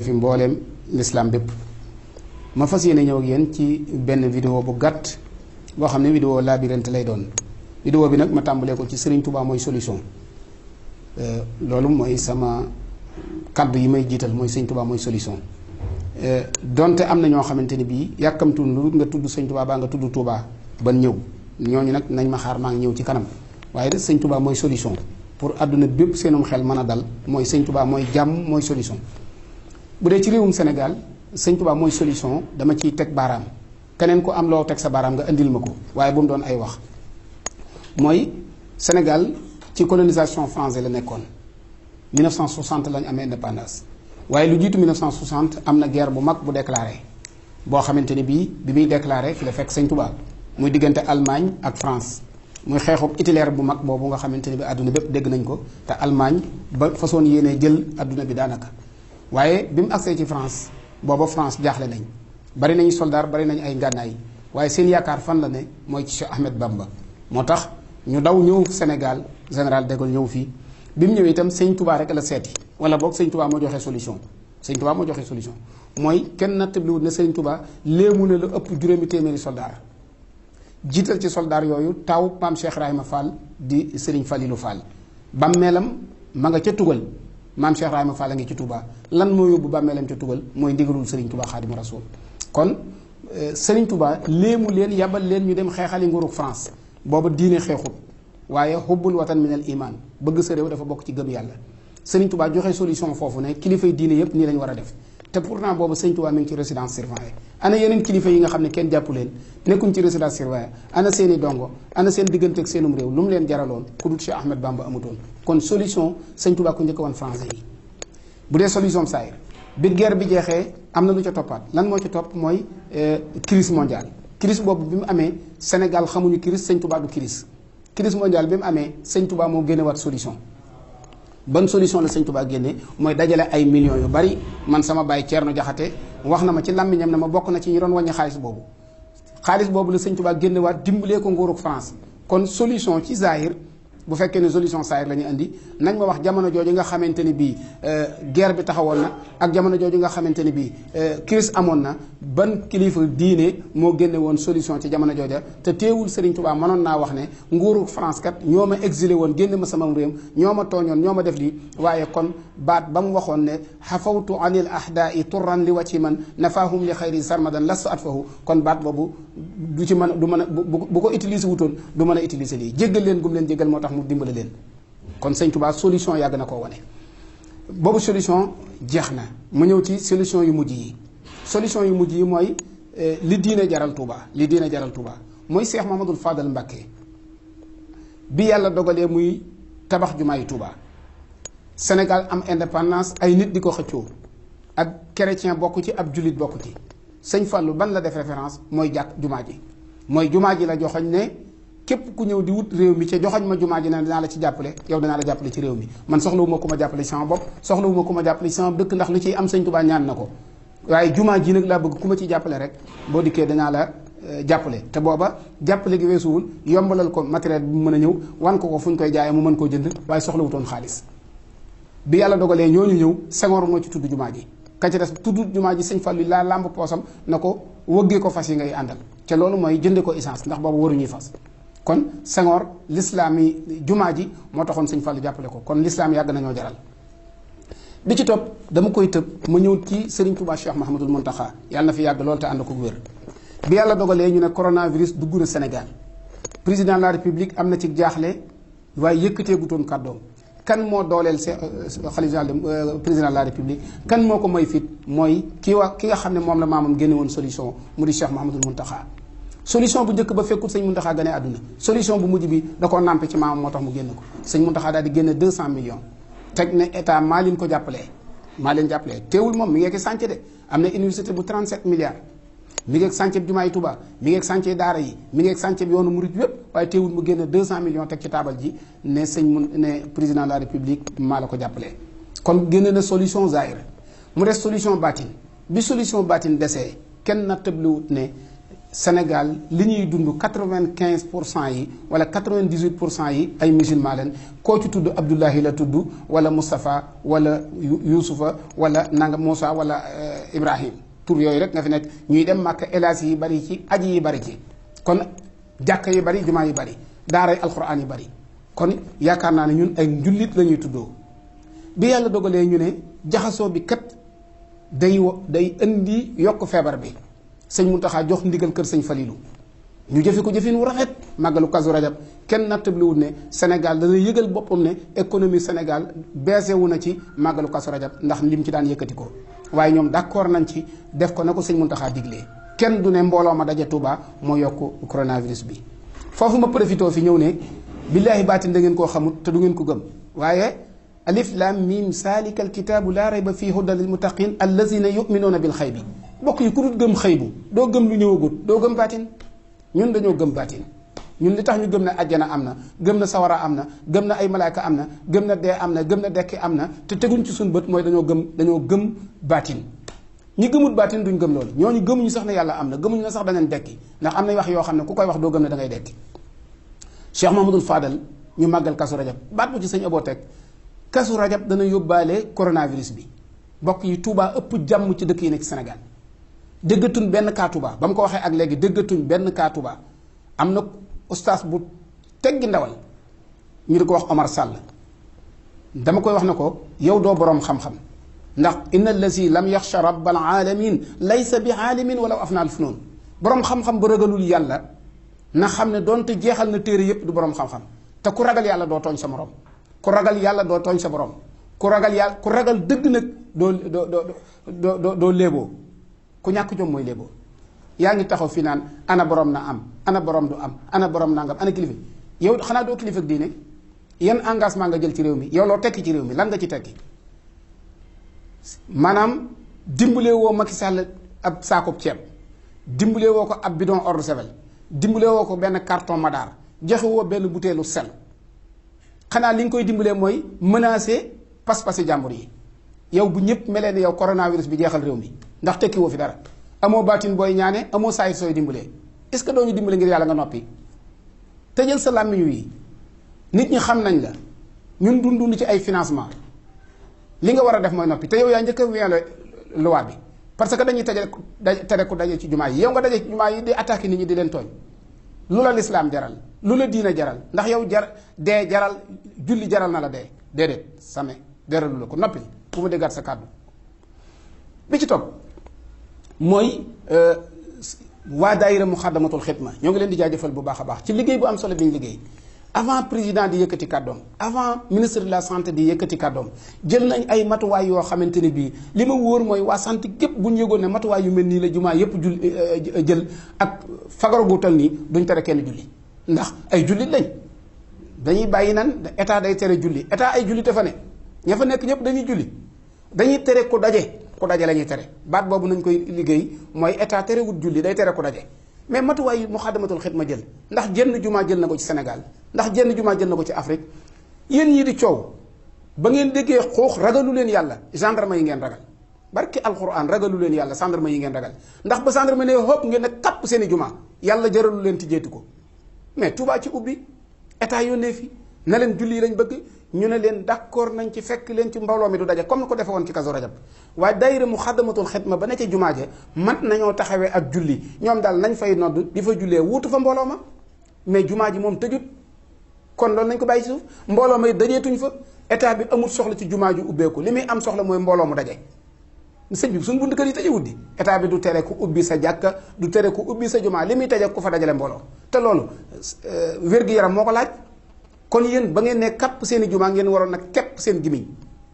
fi mbooleem l'islam bépp ma fas yéene ñëw ak yéen ci benn vidéo bu gàtt boo xam ne vidéo labyrinthe lay doon. vidéo bi nag ma tàmbalee ko ci Serigne Touba mooy solution loolu mooy sama kaddu yi may jiital mooy Serigne Touba mooy solution donte am na ñoo xamante ni bii yàkkamtu lu nga tudd Serigne Touba baa nga tudd Touba ban ñëw ñooñu nag nañ ma xaar maa ngi ñëw ci kanam waaye de Serigne Touba mooy solution pour àdduna bépp seenum xel mën a dal mooy Serigne Touba mooy jàmm mooy solution. bu dee ci réewum Sénégal Serigne Touba mooy solution dama ciy teg baaraam keneen ku am loo teg sa baaraam nga indil ma ko waaye bu mu doon ay wax. mooy Sénégal ci colonisation française la nekkoon 1960 lañ amee indépendance waaye lu jiitu 1960 am na guerre bu mag bu déclaré boo xamante ni bii bi muy déclaré fi la fekk Sëñ Touba muy diggante Allemagne ak France muy xeexub Hitler bu mag boobu nga xamante ni bi àdduna bépp dégg nañ ko te Allemagne ba façon yéenee jël àdduna bi daanaka waaye bi mu agsee ci France booba France jaaxle nañ bari nañu soldat bari nañ ay ngànnaay waaye seen yaakaar fan la ne mooy ci Cheikh Ahmed Bamba moo tax ñu daw ñëw Sénégal général de Gaulle ñëw fii bi mu ñëwee itam Sëñ Touba rek la seeti wala boog Sëñ Touba moo joxe solution Sëñ Touba moo joxe solution mooy kenn nattabliwut ne Sëñ Touba léemu ne la ëpp juróomi téeméeri soldaar jiital ci soldaar yooyu taw maam Cheikh Ibrahima Fall di Serigne Falilou Fall bàmmeelam ma nga ca tugal maam Cheikh Ibrahima Fall a ngi ci Touba lan moo yóbbu bàmmeelam ca tugal mooy ndigalul Serigne Touba Xaadimu Rasuul kon Serigne Touba léemu leen yabal leen ñu dem xeexali nguurug France booba diine xeexut waaye xubbul watan min al iman bëgg sa réew dafa bokk ci gëm yàlla Serigne Touba joxe solution foofu ne kilifay diine yépp nii lañ war a def te pourtant boobu Serigne Touba mi ngi ci résidence surveillée ana yeneen kilifa yi nga xam ne kenn jàppu leen nekkuñ ci résidence surveillée ana seeni dongo ana seen diggante ak seenum réew lu mu leen jaraloon ku dul Cheikh Ahmed Bamba amutoon kon solution Serigne Touba ku njëkk wan français yi bu dee solution saayir bi guerre bi jeexee am na lu ca toppaat lan moo ci topp mooy crise mondiale crise boobu bi mu amee Sénégal xamuñu crise Sëñ Touba du crise mondiale bi mu amee Sëñ Touba moo génne waat solution ban solution la Sëñ Touba génne mooy dajale ay millions yu bari man sama baay Thierno Jaxate wax na ma ci làmmiñam ne ma bokk na ci ñi doon wàññi xaalis boobu la Sëñ Touba génne waat dimbalee ko nguurug France kon solution ci zahir bu fekkee ne solution saayir la ñu indi nañ ma wax jamono jooju nga xamante ni bii guerre bi taxawoon na ak jamono jooju nga xamante ni bii crise amoon na ban kilifa diine moo génne woon solution ci jamono jooja te teewul Serigne Touba mënoon naa wax ne nguuru France kat ñoo ma exilé woon génne ma sama réew ñoo ma tooñoon ñoo ma def lii waaye kon baat ba mu waxoon ne xafawtu anil ahdaai turran li wacci man nafaahum li xayri sarmadan lastu atfahu kon baat boobu du ci mën du mën a bu ko utiliser wutoon du mën a utiliser lii jéggal leen gum leen jéggal moo tax mu dimbale leen kon Sëñ Touba solution yàgg na koo wane boobu solution jeex na mu ñëw ci solution yu mujj yi mooy li diine jaral Touba mooy Cheikh Mamadou Fadal Mbacké bi yàlla dogalee muy tabax jumaay Touba Sénégal am indépendance ay nit di ko xëccoo ak chrétien bokk ci ab jullit bokk ci Sëñ Fallu ban la def référence mooy jumaa ji la joxoñ ne képp ku ñëw di wut réew mi ca joxoñ ma jumaa ji ne dinaa la ci jàppale yow dinaa la jàppale ci réew mi man soxlawuma ku ma jàppale ci sama bopp soxlawuma ku ma jàppale ci sama dëkk ndax lu ciy am Sëñ Touba ñaan na ko waaye jumaa ji nag laa bëgg ku ma ci jàppale rek boo dikkee dinaa la jàppale te booba jàppale gi weesuwul yombalal ko matériel bi mu mën a ñëw wan ko fu ñu koy jaayee mu mën koo jënd waaye soxlawutoon xaalis bi yàlla dogalee ñooñu ñëw Senghor moo ci tudd jumaa ji ka ci des tudd jumaa ji Sëñ Fallu laa làmb poosam na ko wëggee ko fas yi ngay àndal te loolu mooy jënde ko essence ndax boobu waruñuy fas kon Senghor l'islam yi jumaa ji moo taxoon Sëñ Fallu jàppale ko kon l'islam yàgg nañoo jaral bi ci topp dama koy tëb ma ñëw ci Serigne Touba Cheikh Mahamadul Muntaxa yàlla na fi yàgg loolu te ànd ko wér bi yàlla dogalee ñu ne coronavirus dugg na Sénégal président de la république am na ci jaaxle waaye yëkkatee gutoon kàddoom kan moo dooleel xalifa président de la république kan moo ko may fit mooy ki nga xam ne moom la maamam génne woon solution mu di Cheikh Mahamadul Muntaxa solution bu njëkk ba fekkul Sëñ Muntaxa gane àdduna solution bu mujj bi da koo nàmpe ci maamam moo tax mu génn ko Sëñ Muntaxa daal di génne 200 millions teg ne état maa leen ko jàppalee teewul moom mi ngi ak sànce de am na université bu 37 milliards mi ngi ak sànce bi jumaay Touba mi ngi ak sànce daara yi mi ngi ak sànce bi yoonu murit yépp waaye teewul mu génne 200 millions teg ci taabal ji ne président de la république maa la ko jàppalee kon génne na solution zahir mu des solution baatin bi solution baatin desee kenn na tëbliwut ne Sénégal li ñuy dund 95% yi wala 98% yi ay musulman leen koo ci tudd Abdullahi la tudd wala Moustapha wala Yuusufa wala nanga Moussa wala Ibrahim tur yooyu rek nga fi nekk ñuy dem Màkka hélas yi bari ci aji yi bari ci kon jàkka yi bari jumaa yi bari daaray alxuraan yi bari kon yaakaar naa ne ñun ay njullit la ñuy tuddoo bi yàlla dogalee ñu ne jaxasoo bi kat day indi yokk feebar bi sëñ Muntaxa jox ndigal kër sëñ Falilu ñu jëfe ko jëfin wu rafet màggalu Kazu Rajab kenn nattabliwul ne Sénégal dana yëgal boppam ne économie Sénégal baissé wu na ci màggalu Kazu Rajab ndax lim ci daan yëkkati ko waaye ñoom d'accord nañ ci def ko na ko sëñ Muntaxa diglee kenn du ne mbooloo ma daje Touba moo yokk coronavirus bi foofu ma profité fi ñëw ne billaahi baatin da ngeen koo xamut te du ngeen ko gëm waaye alif lam mim saalikal kitaabu laa rayba fii hudan lil muttaqin allazina yuminuuna bil xaybi bokk yi ku dul gëm xëy bu doo gëm lu ñëwagut doo gëm baatin ñun dañoo gëm baatin ñun li tax ñu gëm na ajjana am na gëm na sawara am na gëm na ay malaaka am na gëm na dee am na gëm na dekki am na te teguñ ci suñu bët mooy dañoo gëm baatin ñi gëmut baatin duñ gëm loolu ñooñu gëmuñu sax ne yàlla am na gëmuñu na sax danañ dekki ndax am na wax yoo xam ne ku koy wax doo gëm ne da ngay dekki Cheikh Mamadou Fadal ñu màggal Kazu Rajab baat bu ci sëñ Abo teg Kazu Rajab dana yóbbaale coronavirus bi bokk yi Touba ëpp jàmm ci dëkk yi nekk Sénégal déggatuñ benn kaa Touba ba mu ko waxee ak léegi déggatuñ benn kaa Touba am na ustaas bu teggi ndawal ñu di ko wax Omar Sall dama koy wax ne ko yow doo boroom xam-xam ndax inna allazi lam yaxsha rabbal alamin laysa bi aalimin wala afnaal funoon boroom xam-xam ba ragalul yàlla na xam ne doonte jeexal na téere yépp du boroom xam-xam te ku ragal yàlla doo tooñ sa morom ku ragal yàlla doo tooñ sa borom ku ragal yàlla ku ragal dëgg nag doo léeboo ku ñàkk jom mooy léeboo yaa ngi taxaw fi naan ana borom na am ana borom du am ana borom nangam ana kilifa yow xanaa doo kilifa ak diine yan engagement nga jël ci réew mi yow loo tekki ci réew mi lan nga ci tekki maanaam dimbalee woo Macky Sall ab saakoob ceeb dimbalee woo ko ab bidon eau de Javel dimbalee woo ko benn carton Madar joxe woo benn butéelu sel xanaa li nga koy dimbalee mooy menacer pas-pasi jàmbur yi yow bu ñëpp melee ne yow coronavirus bi jeexal réew mi ndax tekki woo fi dara amoo baatin booy ñaane amoo saayit sooy dimbalee est-ce que doo ñu dimbale ngir yàlla nga noppi tëjal sa làmmiñ wi nit ñi xam nañ la ñun dund ci ay financement li nga war a def mooy noppi te yow yaa njëkk a wéyale loi bi parce que dañuy tere ku daje ci jumaa yi yow nga daje ci jumaa yi di attaqué nit ñi di leen tooñ lu la lislaam jaral lu la diina jaral ndax yow dee jaral julli jaral na la dee déedéet same jaralu la ko noppi bu ma déggaat sa kàddu bi ci topp mooy waa daayira Muxaddamatul Xidma ñoo ngi leen di jaajëfal bu baax a baax ci liggéey bu am solo bi ñu liggéey avant président di yëkkati kàddoom avant ministre de la santé di yëkkati kàddoom jël nañ ay matuwaay yoo xamante ne bii li ma wóor mooy waa santé gépp bu ñu yëgoon ne matuwaay yu mel nii la jumaa yépp jël ak fagaru gu toll nii duñ tere kenn julli ndax ay jullit lañ dañuy bàyyi nan état day tere julli état ay julli te fa ne ña fa nekk ñëpp dañuy julli dañuy tere ku daje la ñuy tere baat boobu nañ koy liggéey mooy état terewut julli day tere ku daje mais matuwaay Muxaddamatul Xidma jël ndax jenn jumaa jël na ko ci Sénégal ndax jenn jumaa jël na ko ci Afrique yéen ñii di coow ba ngeen déggee xuux ragalu leen yàlla gendarme yi ngeen ragal barki alquran ragalu leen yàlla gendarme yi ngeen ragal ndax ba gendarme ne hop ngeen ne kapp seen i jumaa yàlla jëralu leen tijjeeti ko mais Touba ci ubbi état yónnee fi na leen julli yi lañ bëgg ñu ne leen d'accord nañ ci fekk leen ci mbooloo mi du daje comme ni ko defe woon ci Kazu Rajab waaye daayira Muxaddamatul Xidma ba ne ca jumaa ja mat nañoo taxawee ak julli ñoom daal nañ fay nodd di fa jullee wuutu fa mbooloo ma mais jumaa ji moom tëjut kon loolu nañ ko bàyyi ci suuf mbooloo ma dajeetuñ fa état bi amul soxla ci jumaa ju ubbeeku li muy am soxla mooy mbooloo mu daje sëñ bi suñu bunt kër yi tëjewut di état bi du tere ku ubbi sa jàkka du tere ku ubbi sa jumaa li muy tëje ku fa dajale mbooloo te loolu wér-gi-yaram moo ko laaj kon yéen ba ngeen ne kapp seen i jumaa ngeen waroon nag kepp seen gimiñ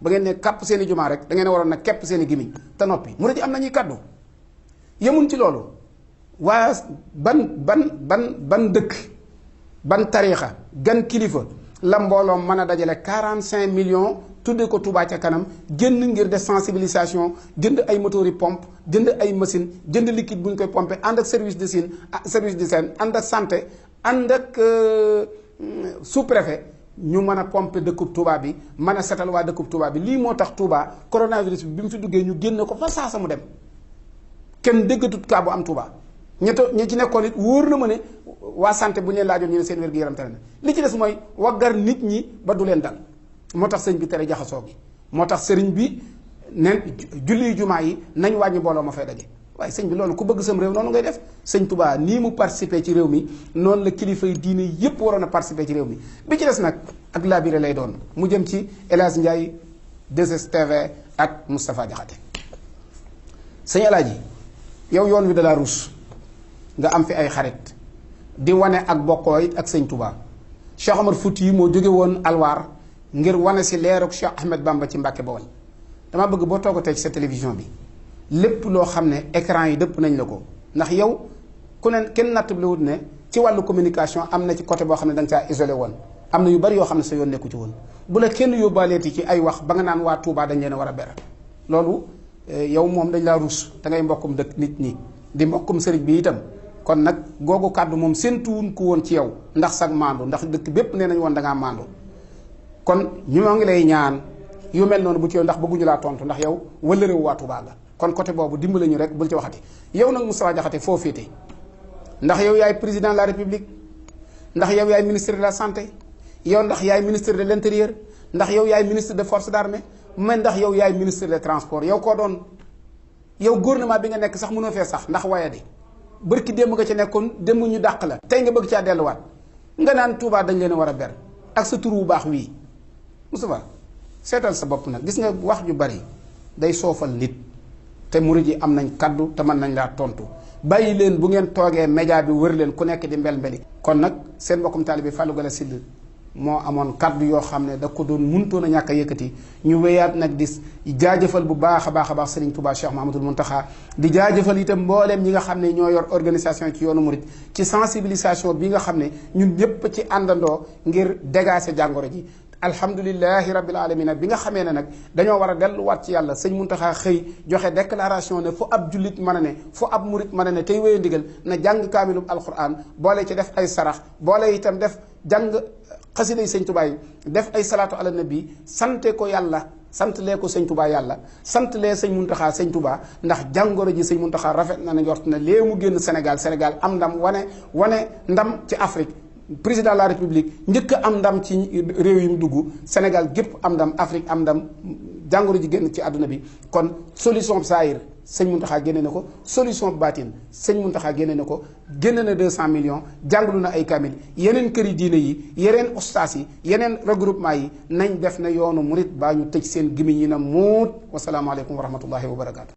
ba ngeen ne kapp seen i jumaa rek da ngeen waroon nag kepp seen i gimiñ te noppi mu ji am nañuy kàddu yemuñ ci loolu waa ban dëkk ban tariixa gan kilifa la mbooloo mën a dajale 45 millions tudde ko Touba ca kanam jënd ngir def sensibilisation jënd ay motori pompe jënd ay machine jënd liquide bu ñu koy pompe ànd ak service d'hygiène ànd ak santé ànd ak sous-préfet ñu mën a pomper dëkkub Touba bi mën a setal waa dëkkub Touba bi lii moo tax Touba coronavirus bi mu fi duggee ñu génne ko fa saa sa mu dem kenn déggatut kaa bu am Touba ñi ci nekkoon it wóor na ma ne waa santé bu ñu leen laajoon ñu ne seen wér-gu-yaram tere na li ci des mooy waggar nit ñi ba du leen dal moo tax sëñ bi tere jaxasoo gi moo tax sëriñ bi nen julli jumaa yi nañ wàññi mbooloo ma fay daje waaye sëñ bi loolu ku bëgg sam réew noonu ngay def sëñ Touba nii mu participer ci réew mi noonu la kilifa yi diine yépp waroon a participer ci réew mi bi ci des nag ak labiré lay doon mu jëm ci El Hadj Ndiaye 2STV ak Moustapha Diakhaté sëñ El Hadji yow yoon wi da laa ruus nga am fi ay xarit di wane ak bokkoo it ak sëñ Touba Cheikh Omar Fouti yi moo jóge woon alwaar ngir wane si leeruk Cheikh Ahmed Bamba ci Mbàkke Bawol dama bëgg boo toogatee ci sa télévision bi lépp loo xam ne écran yi dëpp nañ la ko ndax yow ku ne kenn nattablewut ne ci wàllu communication am na ci côté boo xam ne da nga caa isolé woon am na yu bari yoo xam ne sa yoon nekku ci woon bu la kenn yóbbaaleeti ci ay wax ba nga naan waa Touba dañ leen a war a ber loolu yow moom dañ laa ruus da ngay mbokkum dëkk nit ñi di mbokkum sëriñ bi itam kon nag googu kàddu moom séentuwuñ ko woon ci yow ndax sag maandu ndax dëkk bépp nee nañ woon da ngaa maandu kon ñoo ngi lay ñaan yu mel noonu bu ci yow ndax bëgguñu laa tontu ndax yow wala réew waa Touba la kon côté boobu dimbale ñu rek bul ci waxati yow nag Moustapha Diakhaté foo féete ndax yow yaay président de la république ndax yow yaay ministre de la santé yow ndax yaay ministre de l'intérieur ndax yow yaay ministre de forces d'armée mais ndax yow yaay ministre des transports yow koo doon yow gouvernement bi nga nekk sax mënoo fee sax ndax waaye di bërki démb nga ci nekkoon démb ñu dàq la tey nga bëgg caa delluwaat nga naan Touba dañ leen a war a ber ak sa tur wu baax wii Moustapha seetal sa bopp nag gis nga wax ju bari day soofal nit te murid yi am nañ kaddu te mën nañ laa tontu bàyyi leen bu ngeen toogee média bi wër leen ku nekk di mbel-mbeli kon nag seen mbokkum taalibe Fallou Galass Syll moo amoon kaddu yoo xam ne da ko doon muntoon a ñàkk a yëkkati ñu wéyaat nag di jaajëfal bu baax a baax a baax Serigne Touba Cheikh Mahamadul Muntaxa di jaajëfal itam mbooleem ñi nga xam ne ñoo yor organisation ci yoonu murid ci sensibilisation bi nga xam ne ñun ñëpp ci àndandoo ngir dégager jàngoro ji alhamdulilahi rabbil alamina bi nga xamee ne nag dañoo war a delluwaat ci yàlla sëñ Muntaxa xëy joxe déclaration ne fu ab jullit mën a ne fu ab murit mën a ne tey wéye ndigal na jàng kaamilub alquran boole ci def ay sarax boole itam def jàng xasida yi sëñ Tuubaa yi def ay salaatu ala nabi sante ko yàlla sant lee ko sëñ Tuubaa yàlla sant lee sëñ Muntaxa sëñ Tuubaa ndax jàngoro ji sëñ Muntaxa rafet na njort na lee mu génn Sénégal am ndam wane ndam ci Afrique président de la république njëkk am ndam ci réew yi mu dugg Sénégal gépp am ndam Afrique am ndam jàngoro ji génn ci àdduna bi kon solution saayir sëñ Muntaxa génne na ko solution baatin sëñ Muntaxa génne na ko génne na 200 millions jàngalu na ay kamil yeneen këri diine yi yeneen ustaas yi yeneen regroupement yi nañ def na yoonu murit baa ñu tëj seen gémmiñ yi na muut wasalaamaaleykum wa rahmatullahi wa barakaatu.